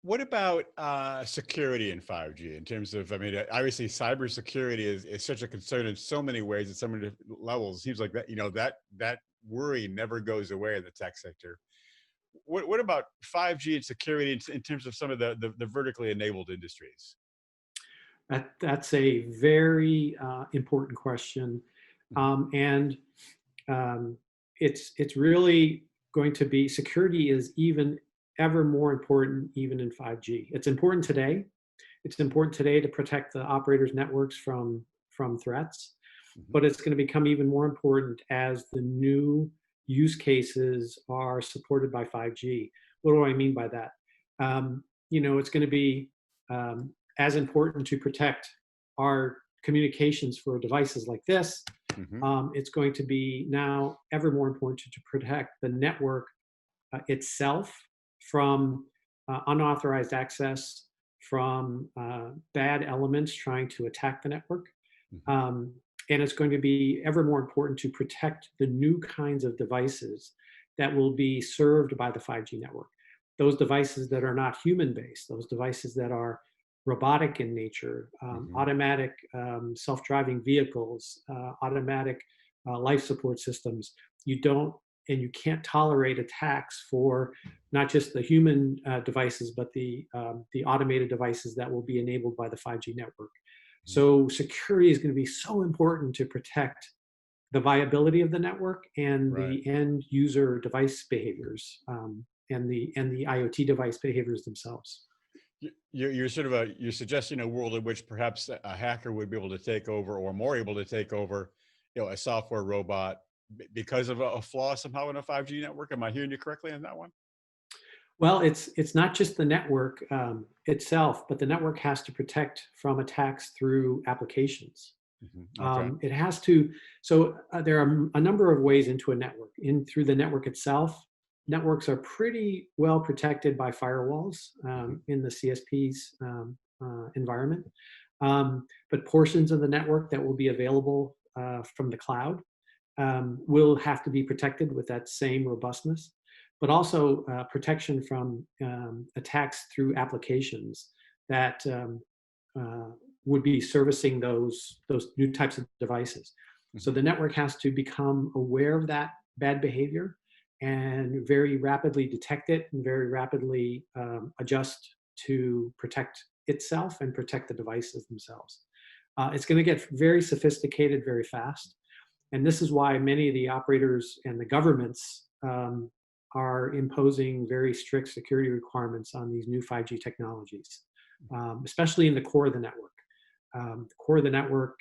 What about security in 5G in terms of, I mean, obviously cybersecurity is such a concern in so many ways at so many different levels. It seems like that, that worry never goes away in the tech sector. What about 5G and security in terms of some of the vertically enabled industries? That's a very important question, Mhm. and it's really going to be security is even ever more important even in 5G. It's important today. It's important today to protect the operators' networks from threats, Mhm. but it's going to become even more important as the new use cases are supported by 5G. What do I mean by that? It's going to be as important to protect our communications for devices like this. Mhm. It's going to be now ever more important to protect the network itself from unauthorized access, from bad elements trying to attack the network. Mhm. Um, and it's going to be ever more important to protect the new kinds of devices that will be served by the 5G network. Those devices that are not human based, those devices that are robotic in nature, Mhm. automatic self driving vehicles, automatic life support systems. You don't and you can't tolerate attacks for not just the human devices, but the automated devices that will be enabled by the 5G network. Mhm. So security is going to be so important to protect the viability of the network and Right. the end user device behaviors and the IoT device behaviors themselves. You're sort of you're suggesting a world in which perhaps a hacker would be able to take over, or more able to take over, a software robot because of a flaw somehow in a 5G network. Am I hearing you correctly on that one? Well, it's not just the network itself, but the network has to protect from attacks through applications. Mhm. Okay. It has to. So there are a number of ways into a network. In through the network itself, networks are pretty well protected by firewalls Mhm. in the CSP's environment. But portions of the network that will be available from the cloud will have to be protected with that same robustness, but also protection from attacks through applications that would be servicing those new types of devices. So Mhm. the network has to become aware of that bad behavior and very rapidly detect it and very rapidly adjust to protect itself and protect the devices themselves. It's going to get very sophisticated very fast. And this is why many of the operators and the governments are imposing very strict security requirements on these new 5G technologies, especially in the core of the network. The core of the network,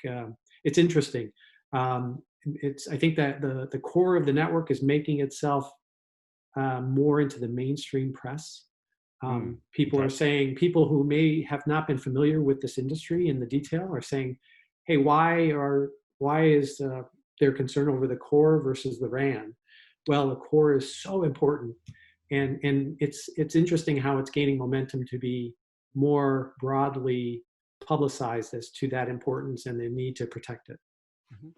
it's interesting. I think that the core of the network is making itself more into the mainstream press. Mm. People are Okay. saying, people who may have not been familiar with this industry in the detail are saying, "Hey, why is there concern over the core versus the RAN?" Well, the core is so important, and it's interesting how it's gaining momentum to be more broadly publicized as to that importance and the need to protect it. Mhm.